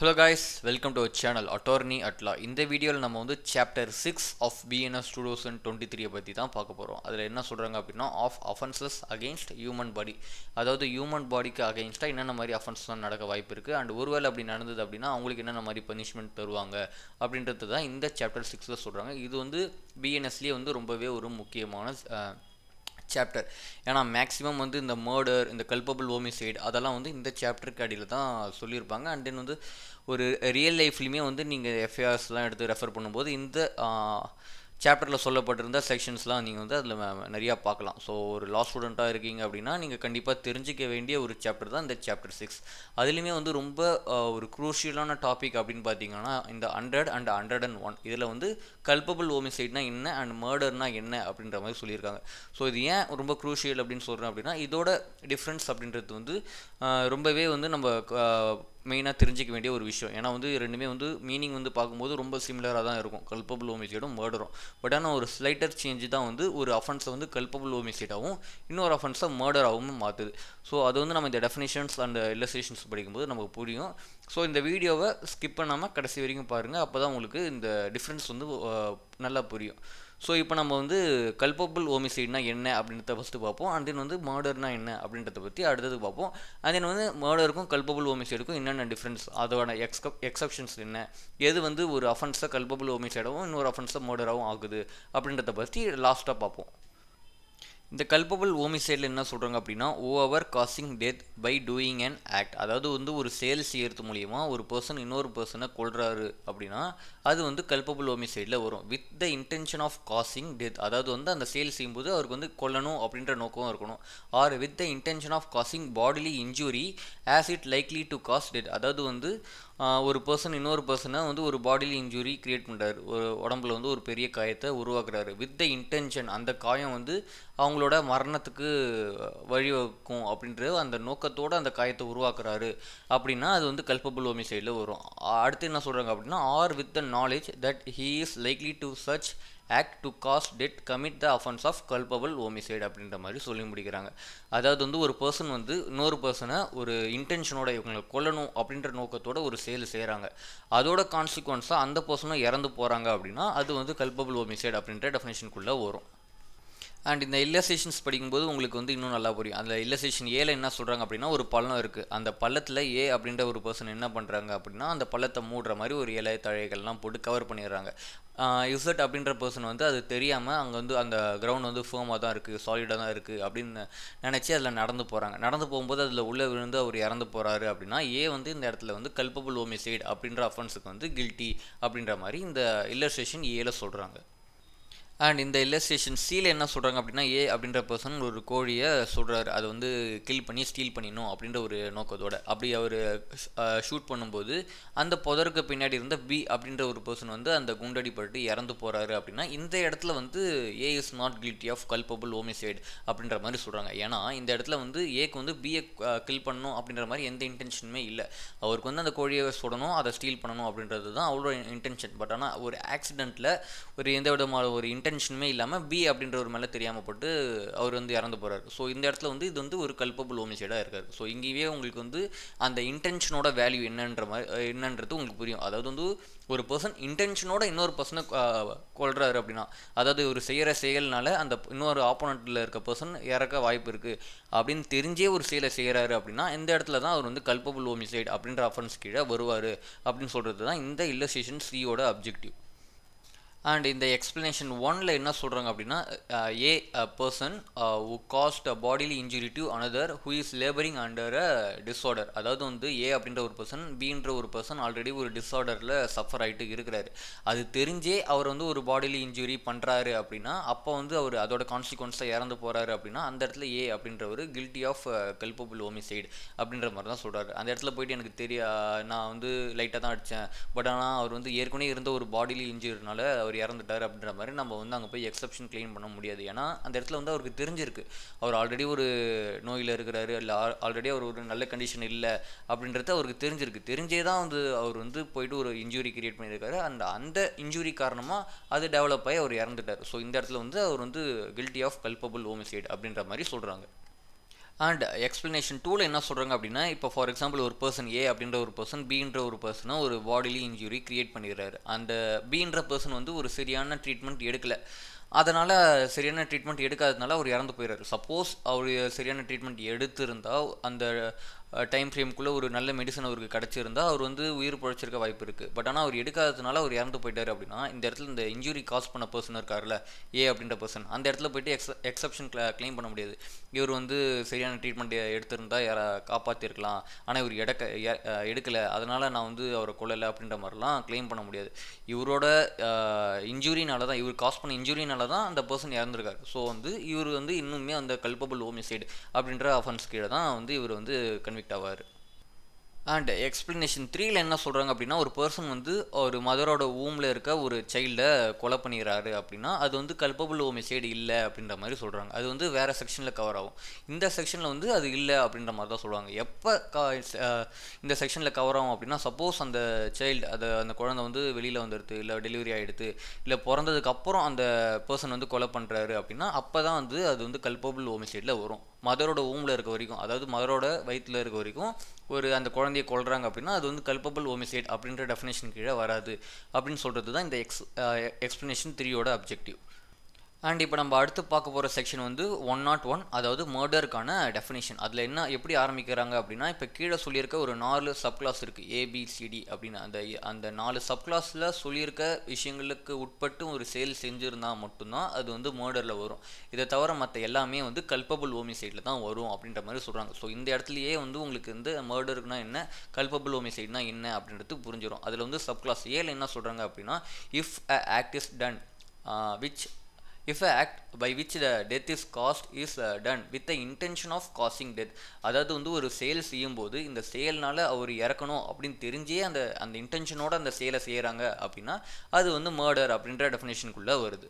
Hello guys, welcome to our channel Attorney at Law. இந்த வீடியோவில் நம்ம வந்து சாப்டர் 6 ஆஃப் BNS 2023 பற்றி தான் பார்க்க போகிறோம். அதில் என்ன சொல்கிறாங்க அப்படின்னா of offences against human body, அதாவது ஹியூமன் பாடிக்கு அகெயின்ஸ்டாக என்னென்ன மாதிரி அஃபென்ஸ்லாம் நடக்க வாய்ப்பு இருக்குது அண்ட் ஒருவேளை அப்படி நடந்தது அப்படின்னா அவங்களுக்கு என்னென்ன மாதிரி பனிஷ்மெண்ட் தருவாங்க அப்படின்றது தான் இந்த சாப்டர் 6ல் சொல்கிறாங்க. இது வந்து பிஎன்எஸ்லேயே வந்து ரொம்பவே ஒரு முக்கியமான சாப்டர். ஏன்னா மேக்ஸிமம் வந்து இந்த மர்டர், இந்த கல்பபிள் ஹோமிசைட் அதெல்லாம் வந்து இந்த சாப்டருக்கு அடியில் தான் சொல்லியிருப்பாங்க. அண்ட் தென் வந்து ஒரு ரியல் லைஃப்லையுமே வந்து நீங்கள் எஃப்ஐஆர்ஸ்லாம் எடுத்து ரெஃபர் பண்ணும்போது இந்த சாப்டரில் சொல்லப்பட்டிருந்த செக்ஷன்ஸ்லாம் நீங்கள் வந்து அதில் நிறையா பார்க்கலாம். ஸோ ஒரு லா ஸ்டூடெண்ட்டாக இருக்கீங்க அப்படின்னா நீங்கள் கண்டிப்பாக தெரிஞ்சிக்க வேண்டிய ஒரு சாப்டர் தான் இந்த சாப்டர் 6. அதுலேயுமே வந்து ரொம்ப ஒரு குரூஷியலான டாபிக் அப்படின்னு பார்த்தீங்கன்னா இந்த 100 அண்ட் 101 இதில் வந்து கல்பபிள் ஹோமிசைட்னா என்ன அண்ட் மர்டர்னா என்ன அப்படின்ற மாதிரி சொல்லியிருக்காங்க. ஸோ இது ஏன் ரொம்ப குரூஷியல் அப்படின்னு சொல்கிறேன் அப்படின்னா இதோட டிஃப்ரென்ஸ் அப்படின்றது வந்து ரொம்பவே வந்து நம்ம மெயினாக தெரிஞ்சிக்க வேண்டிய ஒரு விஷயம். ஏன்னா வந்து ரெண்டுமே வந்து மீனிங் வந்து பார்க்கும்போது ரொம்ப சிமிலராக தான் இருக்கும், கல்பபிள் ஹோமிசைடும் மர்டரும். பட் ஆனால் ஒரு ஸ்லைட்டர் சேஞ்ச் தான் வந்து ஒரு அஃபென்ஸை வந்து கல்பபிள் ஹோமிசைடாகவும் இன்னொரு அஃபென்ஸை மர்டராகவும் மாற்றுது. ஸோ அது வந்து நம்ம இந்த டெஃபினேஷன்ஸ் அண்ட் இல்லஸ்ட்ரேஷன்ஸ் படிக்கும்போது நமக்கு புரியும். ஸோ இந்த வீடியோவை ஸ்கிப் பண்ணாமல் கடைசி வரைக்கும் பாருங்கள், அப்போ தான் உங்களுக்கு இந்த டிஃப்ரென்ஸ் வந்து நல்லா புரியும். ஸோ இப்போ நம்ம வந்து கல்பபிள் ஹோமிசைட்னா என்ன அப்படின்றத ஃபஸ்ட்டு பார்ப்போம். அண்ட் தென் வந்து மர்டர்னா என்ன அப்படின்றத பற்றி அடுத்தது பார்ப்போம். அண்ட் தென் வந்து மர்டருக்கும் கல்பபிள் ஹோமிசைடுக்கும் என்னென்ன டிஃப்ரென்ஸ், அதோட எக்ஸப்ஷன்ஸ் என்ன, எது வந்து ஒரு அஃபென்ஸை கல்பபிள் ஹோமிசைடாகவும் இன்னொரு அஃபென்ஸை மர்டராகவும் ஆகுது அப்படின்றத பற்றி லாஸ்ட்டாக பார்ப்போம். இந்த கல்பபிள் ஹோமிசைடில் என்ன சொல்கிறாங்க அப்படின்னா over causing death by doing an act, அதாவது வந்து ஒரு செயல் செய்யறது மூலிமா ஒரு பர்சன் இன்னொரு பர்சனை கொல்றாரு அப்படின்னா அது வந்து கல்பபிள் ஹோமிசைடில் வரும். With the intention of causing death, அதாவது வந்து அந்த செயல் செய்யும்போது அவருக்கு வந்து கொல்லணும் அப்படின்ற நோக்கம் இருக்கணும். Or with the intention of causing bodily injury as it likely to cause death, அதாவது வந்து ஒரு பர்சன் இன்னொரு பர்சனை வந்து ஒரு பாடிலி இன்ஜுரி கிரியேட் பண்ணுறாரு, ஒரு உடம்புல வந்து ஒரு பெரிய காயத்தை உருவாக்குறாரு. வித் த இன்டென்ஷன், அந்த காயம் வந்து அவங்களோட மரணத்துக்கு வழிவகுக்கும் அப்படின்ற அந்த நோக்கத்தோடு அந்த காயத்தை உருவாக்குறாரு அப்படின்னா அது வந்து கல்பபிள் ஹோமிசைடில் வரும். அடுத்து என்ன சொல்கிறாங்க அப்படின்னா or with the knowledge that he is likely to such act to cause death commit the offence of culpable homicide அப்படின்ற மாதிரி சொல்லி முடிக்கிறாங்க. அதாவது வந்து ஒரு பர்சன் வந்து இன்னொரு பர்சனை ஒரு இன்டென்ஷனோட இவங்களை கொல்லணும் அப்படின்ற நோக்கத்தோட ஒரு செயல் செய்கிறாங்க, அதோட கான்சிக்வன்ஸாக அந்த பர்சனும் இறந்து போகிறாங்க அப்படின்னா அது வந்து கல்பபிள் ஹோமிசைட் அப்படின்ற டெஃபினேஷனுக்குள்ளே வரும். அண்ட் இந்த இல்லஸ்ட்ரேஷன்ஸ் படிக்கும்போது உங்களுக்கு வந்து இன்னும் நல்லா புரியும். அந்த இல்லஸ்ட்ரேஷன் ஏல என்ன சொல்கிறாங்க அப்படின்னா ஒரு பள்ளம் இருக்குது, அந்த பள்ளத்தில் ஏ அப்படின்ற ஒரு பர்சன் என்ன பண்ணுறாங்க அப்படின்னா அந்த பள்ளத்தை மூடுற மாதிரி ஒரு இலை தழைகள்லாம் போட்டு கவர் பண்ணிடுறாங்க. இசட் அப்படின்ற பர்சன் வந்து அது தெரியாமல் அங்கே வந்து அந்த கிரவுண்ட் வந்து ஃபேமாக தான் இருக்குது, சாலிடாக தான் இருக்குது அப்படின்னு நினச்சி அதில் நடந்து போகிறாங்க. நடந்து போகும்போது அதில் உள்ளே விழுந்து அவர் இறந்து போகிறாரு அப்படின்னா ஏ வந்து இந்த இடத்துல வந்து கல்பபிள் ஹோமிசைட் அப்படின்ற அஃபென்ஸுக்கு வந்து கில்ட்டி அப்படின்ற மாதிரி இந்த இல்லஸ்ட்ரேஷன் ஏல சொல்கிறாங்க. அண்ட் இந்த இல்லஸ்ட்ரேஷன் சீல என்ன சொல்கிறாங்க அப்படின்னா ஏ அப்படின்ற பர்சன் ஒரு கோழியை சொல்கிறாரு, அதை வந்து கில் பண்ணி ஸ்டீல் பண்ணிடணும் அப்படின்ற ஒரு நோக்கத்தோட. அப்படி அவர் ஷூட் பண்ணும்போது அந்த புதருக்கு பின்னாடி இருந்த பி அப்படின்ற ஒரு பர்சன் வந்து அந்த குண்டடிப்பட்டு இறந்து போகிறாரு அப்படின்னா இந்த இடத்துல வந்து A is not guilty of culpable homicide அப்படின்ற மாதிரி சொல்கிறாங்க. ஏன்னா இந்த இடத்துல வந்து ஏக்கு வந்து பியை கில் பண்ணணும் அப்படின்ற மாதிரி எந்த இன்டென்ஷனுமே இல்லை. அவருக்கு வந்து அந்த கோழியை சுடணும், அதை ஸ்டீல் பண்ணணும் அப்படின்றது தான் அவரோட இன்டென்ஷன். பட் ஆனால் ஒரு ஆக்சிடெண்ட்டில் ஒரு எந்த விதமான ஒரு இன்டென்ஷனுமே இல்லாமல் பி அப்படின்ற ஒரு மேலே தெரியாமல் போட்டு அவர் வந்து இறந்து போகிறார். ஸோ இந்த இடத்துல வந்து இது வந்து ஒரு கல்பபிள் ஹோமிசைடாக இருக்கார். ஸோ இங்கேயே உங்களுக்கு வந்து அந்த இன்டென்ஷனோட வேல்யூ என்னன்றது உங்களுக்கு புரியும். அதாவது வந்து ஒரு பர்சன் இன்டென்ஷனோட இன்னொரு பர்சனை கொல்றாரு அப்படின்னா, அதாவது ஒரு செய்கிற செயல்னால அந்த இன்னொரு ஆப்போனண்ட்டில் இருக்க பர்சன் இறக்க வாய்ப்பு இருக்குது அப்படின்னு தெரிஞ்சே ஒரு செயலை செய்கிறாரு அப்படின்னா இந்த இடத்துல தான் அவர் வந்து கல்பபிள் ஹோமிசைட் அப்படின்ற அஃபென்ஸ் கீழே வருவார் அப்படின்னு சொல்கிறது தான் இந்த இல்லஸ்ட்ரேஷன் சியோட அப்ஜெக்டிவ். அண்ட் இந்த எக்ஸ்பிளனேஷன் 1ல் என்ன சொல்கிறாங்க அப்படின்னா a person who caused a bodily injury to another who is labouring under a disorder, அதாவது வந்து ஏ அப்படின்ற ஒரு பர்சன் பின்ற ஒரு பர்சன் ஆல்ரெடி ஒரு டிஸார்டரில் சஃபர் ஆகிட்டு இருக்கிறாரு, அது தெரிஞ்சே அவர் வந்து ஒரு பாடிலி இன்ஜுரி பண்ணுறாரு அப்படின்னா அப்போ வந்து அவர் அதோட கான்சிக்வன்ஸாக இறந்து போகிறாரு அப்படின்னா அந்த இடத்துல ஏ அப்படின்றவர் கில்ட்டி ஆஃப் கல்பபிள் ஹோமிசைட் அப்படின்ற மாதிரி தான் சொல்கிறாரு. அந்த இடத்துல போயிட்டு எனக்கு நான் வந்து லைட்டாக தான் அடித்தேன், பட் ஆனால் அவர் வந்து ஏற்கனவே இருந்த ஒரு பாடிலி இன்ஜுரினால அவர் இறந்துட்டார் அப்படின்ற மாதிரி நம்ம வந்து அங்கே போய் எக்ஸப்ஷன் கிளைம் பண்ண முடியாது. ஏன்னா அந்த இடத்துல வந்து அவருக்கு தெரிஞ்சிருக்கு அவர் ஆல்ரெடி ஒரு நோயில் இருக்கிறாரு, இல்லை ஆல்ரெடி அவர் ஒரு நல்ல கண்டிஷன் இல்லை அப்படின்றது அவருக்கு தெரிஞ்சே தான் வந்து அவர் வந்து போயிட்டு ஒரு இன்ஜுரி கிரியேட் பண்ணியிருக்காரு. அந்த இன்ஜுரி காரணமாக அது டெவலப் ஆகி அவர் இறந்துட்டார். ஸோ இந்த இடத்துல வந்து அவர் வந்து கில்ட்டி ஆஃப் கல்பபிள் ஹோமிசைட் அப்படின்ற மாதிரி சொல்கிறாங்க. அண்ட் எக்ஸ்பிளனேஷன் டூவில் என்ன சொல்கிறாங்க அப்படின்னா, இப்போ ஃபார் எக்ஸாம்பிள் ஒரு பர்சன் ஏ அப்படின்ற ஒரு பர்சன் பின்ற ஒரு பர்சனை ஒரு பாடிலி இன்ஜுரி கிரியேட் பண்ணிடுறாரு. அந்த பின்ற பர்சன் வந்து ஒரு சரியான ட்ரீட்மெண்ட் எடுக்கலை, அதனால் சரியான ட்ரீட்மெண்ட் எடுக்காததுனால அவர் இறந்து போயிடுறாரு. சப்போஸ் அவர் சரியான ட்ரீட்மெண்ட் எடுத்திருந்தால் அந்த டைம் ஃப்ரேம்குள்ளே ஒரு நல்ல மெடிசன் அவருக்கு கிடச்சிருந்தா அவர் வந்து உயிர் பிழைச்சிருக்க வாய்ப்பு இருக்குது. பட் ஆனால் அவர் எடுக்காததுனால அவர் இறந்து போயிட்டார் அப்படின்னா, இந்த இடத்துல இந்த இன்ஜுரி காஸ் பண்ண பர்சன் இருக்கார்ல ஏ அப்படின்ற பர்சன், அந்த இடத்துல போய்ட்டு எக்ஸப்ஷன் கிளைம் பண்ண முடியாது. இவர் வந்து சரியான ட்ரீட்மெண்ட் எடுத்திருந்தால் யாரை காப்பாற்றிருக்கலாம், ஆனால் இவர் எடுக்கலை, அதனால் நான் வந்து அவரை கொல்லலை அப்படின்ற மாதிரிலாம் கிளைம் பண்ண முடியாது. இவரோட இன்ஜுரினால தான், இவர் காஸ் பண்ண இன்ஜுரினால தான் அந்த பர்சன் இறந்துருக்காரு. ஸோ வந்து இவர் வந்து இன்னுமே அந்த கல்பபிள் ஹோமிசைடு அப்படின்ற அஃபென்ஸ் கீழே தான் வந்து இவர் வந்து கன்விக்ட் ஆவார். அண்ட் எக்ஸ்பிளனேஷன் 3ல் என்ன சொல்கிறாங்க அப்படின்னா, ஒரு பர்சன் வந்து ஒரு மதரோட ஊமில் இருக்க ஒரு சைல்டை கொலை பண்ணிடுறாரு அப்படின்னா அது வந்து கல்பபிள் ஹோமிசைடு இல்லை அப்படின்ற மாதிரி சொல்கிறாங்க. அது வந்து வேறு செக்ஷனில் கவர் ஆகும். இந்த செக்ஷனில் வந்து அது இல்லை அப்படின்ற மாதிரி தான் சொல்லுவாங்க. எப்போ இந்த செக்ஷனில் கவர் ஆகும் அப்படின்னா, சப்போஸ் அந்த சைல்டு அந்த குழந்தை வந்து வெளியில் வந்துடுது, இல்லை டெலிவரி ஆகிடுது, இல்லை பிறந்ததுக்கப்புறம் அந்த பர்சன் வந்து கொலை பண்ணுறாரு அப்படின்னா அப்போ தான் வந்து அது வந்து கல்பபிள் ஹோமிசைடில் வரும். மதரோட ஊமில் இருக்க வரைக்கும், அதாவது மதரோட வயிற்றில் இருக்க வரைக்கும் ஒரு அந்த குழந்தையை கொல்றாங்க அப்படின்னா அது வந்து கல்பபிள் ஹோமிசைட் அப்படின்ற டெஃபினேஷன் கீழே வராது அப்படின்னு சொல்கிறது தான் இந்த எக்ஸ்பிளனேஷன் 3யோட அப்ஜெக்டிவ். அண்ட் இப்போ நம்ம அடுத்து பார்க்க போகிற செக்ஷன் வந்து 101, அதாவது மர்டருக்கான டெஃபினேஷன். அதில் என்ன எப்படி ஆரம்பிக்கிறாங்க அப்படின்னா, இப்போ கீழே சொல்லியிருக்க ஒரு 4 சப்கிளாஸ் இருக்குது, ஏபிசிடி அப்படின்னு. அந்த 4 சப்கிளாஸில் சொல்லியிருக்க விஷயங்களுக்கு உட்பட்டு ஒரு செயல் செஞ்சுருந்தால் மட்டும்தான் அது வந்து மர்டரில் வரும். இதை தவிர மற்ற எல்லாமே வந்து கல்பபிள் ஹோமிசைடில் தான் வரும் அப்படின்ற மாதிரி சொல்கிறாங்க. ஸோ இந்த இடத்துலையே வந்து உங்களுக்கு வந்து மர்டருக்குனா என்ன, கல்பபிள் ஹோமிசைட்னா என்ன அப்படின்றது புரிஞ்சிடும். அதில் வந்து சப்கிளாஸ் ஏல என்ன சொல்கிறாங்க அப்படின்னா, if a act is done if a act by which the death is caused is done with the intention of causing death, அதாவது வந்து ஒரு செயல் செய்யும்போது இந்த செயல்னால அவர் இறக்கணும் அப்படின்னு தெரிஞ்சே அந்த இன்டென்ஷனோட அந்த செயலை செய்கிறாங்க அப்படின்னா அது வந்து மர்டர் அப்படின்ற டெஃபினேஷனுக்குள்ளே வருது.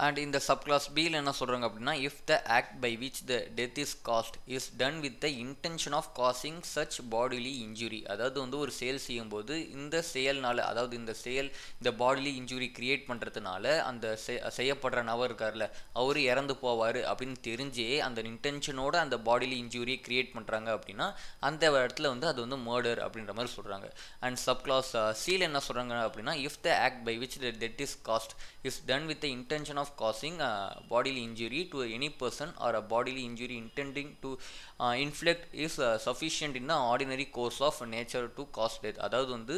அண்ட் இந்த சப்கிளாஸ் பியில் என்ன சொல்கிறாங்க அப்படின்னா, if the act by which the death is caused is done with the intention of causing such bodily injury, அதாவது வந்து ஒரு செயல் செய்யும்போது இந்த செயல்னால, அதாவது இந்த பாடிலி இன்ஜுரி கிரியேட் பண்ணுறதுனால அந்த செய்யப்படுற நபர் இருக்கார்ல அவர் இறந்து போவார் அப்படின்னு தெரிஞ்சே அந்த இன்டென்ஷனோட அந்த பாடிலி இன்ஜுரியை கிரியேட் பண்ணுறாங்க அப்படின்னா அந்த இடத்துல வந்து அது வந்து மர்டர் அப்படின்ற மாதிரி சொல்கிறாங்க. அண்ட் சப்கிளாஸ் சியில் என்ன சொல்கிறாங்க அப்படின்னா, if the act by which the death is caused is done with the intention of causing bodily injury to any person or a bodily injury intending to inflict is sufficient in the ordinary course of nature to cause death, அதாவது வந்து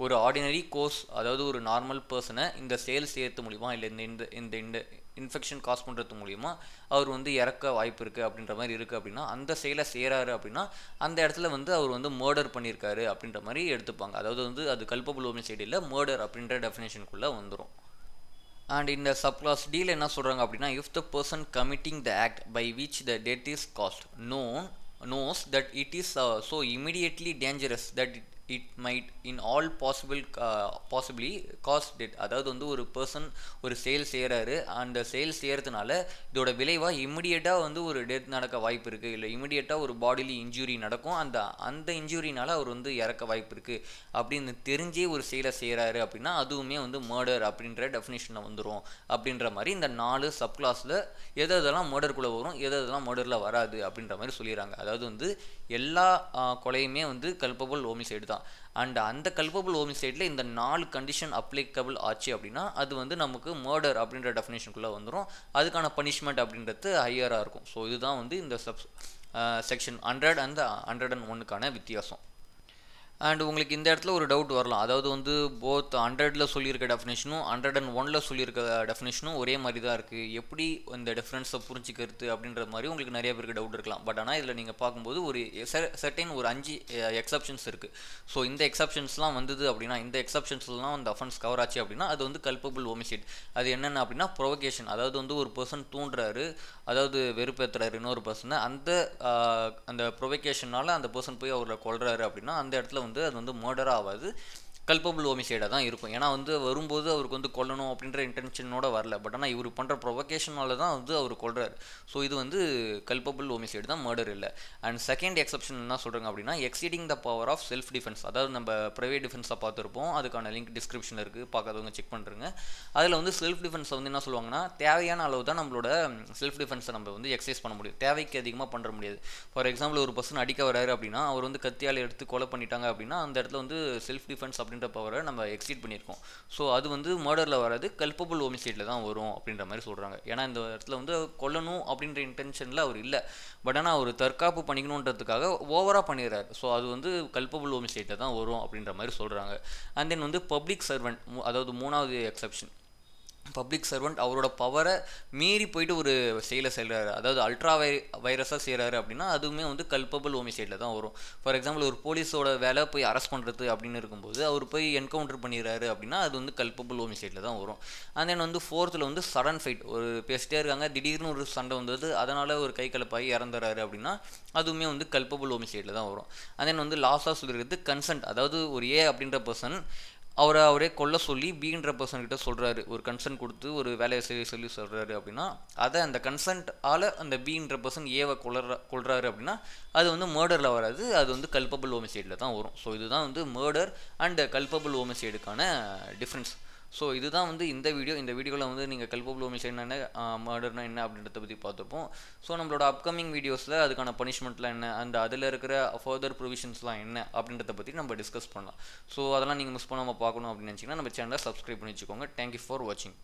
ஒரு ordinary course, அதாவது ஒரு normal பர்சனை இந்த செயல் செய்யறது மூலிமா இல்லை இந்த இன்ஃபெக்ஷன் காஸ் பண்ணுறது மூலிமா அவர் வந்து இறக்க வாய்ப்பு இருக்குது அப்படின்ற மாதிரி இருக்குது அப்படின்னா அந்த செயலை செய்கிறாரு அப்படின்னா அந்த இடத்துல வந்து அவர் வந்து மர்டர் பண்ணியிருக்காரு அப்படின்ற மாதிரி எடுத்துப்பாங்க. அதாவது வந்து அது கல்பபிள் ஹோமிசைடு இல்லை, மர்டர் அப்படின்ற டெஃபினேஷனுக்குள்ளே வந்துடும். அண்ட் இந்த சப்கிளாஸ் டீல் என்ன சொல்கிறாங்க அப்படின்னா, if the person committing the act by which the death is caused knows that it is so immediately dangerous that it might in all possibly cause death, அதாவது வந்து ஒரு person ஒரு செயல் செய்கிறாரு, அந்த செயல் செய்கிறதுனால இதோட விளைவாக இம்மிடியேட்டாக வந்து ஒரு டெத் நடக்க வாய்ப்பு இருக்குது, இல்லை இம்மிடியேட்டாக ஒரு பாடிலி இன்ஜுரி நடக்கும், அந்த இன்ஜுரினால் அவர் வந்து இறக்க வாய்ப்பு இருக்குது அப்படின்னு தெரிஞ்சே ஒரு செயலை செய்கிறாரு அப்படின்னா அதுவுமே வந்து மர்டர் அப்படின்ற டெஃபினேஷனில் வந்துடும் அப்படின்ற மாதிரி இந்த 4 சப்கிளாஸில் எதெல்லாம் மர்டருக்குள்ளே வரும் எதெல்லாம் மர்டரில் வராது அப்படின்ற மாதிரி சொல்லிடுறாங்க. அதாவது வந்து எல்லா கொலையுமே வந்து கல்பபிள் ஹோமிசைடு தான். அண்ட் அந்த கல்பபிள் ஹோமிசைடில் இந்த 4 கண்டிஷன் அப்ளிகபிள் ஆச்சு அப்படின்னா அது வந்து நமக்கு மர்டர் அப்படின்ற டெஃபினேஷனுக்குள்ளே வந்துடும். அதுக்கான பனிஷ்மெண்ட் அப்படின்றது ஹையராக இருக்கும். ஸோ இதுதான் வந்து இந்த செக்ஷன் 100 அண்ட் 101க்கான வித்தியாசம். அண்ட் உங்களுக்கு இந்த இடத்துல ஒரு டவுட் வரலாம், அதாவது வந்து போத் 100ல் சொல்லியிருக்க டெஃபினேஷனும் 101ல் சொல்லியிருக்க டெஃபினேஷனும் ஒரே மாதிரி தான் இருக்குது, எப்படி இந்த டிஃப்ரென்ஸை புரிஞ்சிக்கிறது அப்படின்ற மாதிரி உங்களுக்கு நிறைய பேருக்கு டவுட் இருக்கலாம். பட் ஆனால் இதில் நீங்கள் பார்க்கும்போது ஒரு சர்டைன் ஒரு 5 எக்ஸப்ஷன்ஸ் இருக்குது. ஸோ இந்த எக்ஸப்ஷன்ஸ்லாம் வந்தது அப்படின்னா, இந்த எக்ஸப்ஷன்ஸ்லாம் அந்த அஃபென்ஸ் கவர் ஆச்சு அப்படின்னா அது வந்து கல்பபிள் ஹோமிசைட். அது என்னென்ன அப்படின்னா, ப்ரொவகேஷன், அதாவது வந்து ஒரு பர்சன் தூண்டுறாரு, அதாவது வெறுப்பேற்றுறாரு இன்னொரு பர்சனை, அந்த ப்ரொவகேஷனால் அந்த பர்சன் போய் அவரை கொல்றாரு அப்படின்னா அந்த இடத்துல வந்து அது வந்து மர்டர் ஆகாது, கல்பபிள் ஹோமிசைடாக தான் இருக்கும். ஏன்னா வந்து வரும்போது அவருக்கு வந்து கொல்லணும் அப்படின்ற இன்டென்ஷனோட வரல. பட் ஆனால் இவர் பண்ணுற ப்ரொவகேஷனால தான் வந்து அவர் கொல்றாரு. ஸோ இது வந்து கல்பபிள் ஹோமிசைடு தான், மர்டர் இல்லை. அண்ட் செகண்ட் எக்ஸப்ஷன் என்ன சொல்கிறாங்க அப்படின்னா exceeding the power of self defence. அதாவது நம்ம ப்ரைவேட் டிஃபென்ஸாக பார்த்துருப்போம், அதுக்கான லிங்க் டிஸ்கிரிப்ஷனில் இருக்குது, பார்க்காதவங்க செக் பண்ணுறங்க. அதில் வந்து செல்ஃப் டிஃபென்ஸை வந்து என்ன சொல்லுவாங்கன்னா தேவையான அளவு தான் நம்மளோட செல்ஃப் டிஃபென்ஸை நம்ம வந்து எக்ஸசைஸ் பண்ண முடியும், தேவைக்கு அதிகமாக பண்ண முடியாது. ஃபார் எக்ஸாம்பிள் ஒரு பர்சன் அடிக்க வராரு அப்படின்னா அவர் வந்து கத்தியால் எடுத்து கொலை பண்ணிட்டாங்க அப்படின்னா அந்த இடத்துல வந்து செல்ஃப் டிஃபென்ஸ் அப்படின்ற பவரை நம்ம எக்ஸீட் பண்ணியிருக்கோம். ஸோ அது வந்து மர்டரில் வராது, கல்பபிள் ஹோமிசைடில் தான் வரும் அப்படின்ற மாதிரி சொல்கிறாங்க. ஏன்னா இந்த இடத்துல வந்து கொல்லணும் அப்படின்ற இன்டென்ஷனில் அவர் இல்லை, பட் ஆனால் அவர் தற்காப்பு பண்ணிக்கணுன்றதுக்காக ஓவராக பண்ணிடுறாரு. ஸோ அது வந்து கல்பபிள் ஹோமிசைடில் தான் வரும் அப்படின்ற மாதிரி சொல்கிறாங்க. அண்ட் தென் வந்து பப்ளிக் சர்வெண்ட், அதாவது மூணாவது எக்ஸப்ஷன், பப்ளிக் சர்வெண்ட் அவரோட பவரை மீறி போயிட்டு ஒரு செயலை செய்கிறாரு, அதாவது அல்ட்ரா வைரஸாக செய்கிறாரு அப்படின்னா அதுவுமே வந்து கல்பபிள் ஹோமிசைடில் தான் வரும். ஃபார் எக்ஸாம்பிள் ஒரு போலீஸோட வேலை போய் அரெஸ்ட் பண்ணுறது அப்படின்னு இருக்கும்போது அவர் போய் என்கவுண்டர் பண்ணிடுறாரு அப்படின்னா அது வந்து கல்பபிள் ஹோமிசைடில் தான் வரும். அண்ட் தென் வந்து ஃபோர்த்தில் வந்து சடன் ஃபைட், ஒரு பேசிட்டே இருக்காங்க திடீர்னு ஒரு சண்டை வந்தது அதனால் ஒரு கை கலப்பாகி இறந்துறாரு அப்படின்னா அதுவுமே வந்து கல்பபிள் ஹோமிசைடில் தான் வரும். அண்ட் தென் வந்து லாஸ்ட்டாக சொல்லியிருக்கிறது கன்சென்ட், அதாவது ஒரு ஏ அப்படின்ற பர்சன் அவரே கொல்ல சொல்லி பீன்ற பர்சன்கிட்ட சொல்கிறாரு, ஒரு கன்சென்ட் கொடுத்து ஒரு வேலையை செய்ய சொல்லி சொல்கிறாரு அப்படின்னா அதை அந்த கன்சென்ட் ஆல் அந்த பீன்ற பர்சன் ஏவை கொள்றாரு அப்படின்னா அது வந்து மர்டரில் வராது, அது வந்து கல்பபிள் ஹோமிசைடில் தான் வரும். ஸோ இதுதான் வந்து மர்டர் அண்ட் கல்பபிள் ஹோமிசைடுக்கான டிஃப்ரென்ஸ். ஸோ இதுதான் வந்து இந்த வீடியோவில் வந்து நீங்கள் கல்பபிள் ஹோமிசைட்னா என்ன, மர்டர்னா என்ன அப்படின்றத பற்றி பார்த்துப்போம். ஸோ நம்மளோட அப்கமிங் வீடியோஸில் அதுக்கான பனிஷ்மெண்ட்லாம் என்ன அண்ட் அதில் இருக்கிற ஃபர்தர் ப்ரொவிஷன்ஸ்லாம் என்ன அப்படின்றத பற்றி நம்ம டிஸ்கஸ் பண்ணலாம். ஸோ அதெல்லாம் நீங்கள் மிஸ் பண்ணாமல் பார்க்கணும் அப்படின்னு நினச்சிங்கன்னா நம்ம சேனலை சப்ஸ்கிரைப் பண்ணி வச்சுக்கோங்க. தேங்க்யூ ஃபார் வாட்சிங்.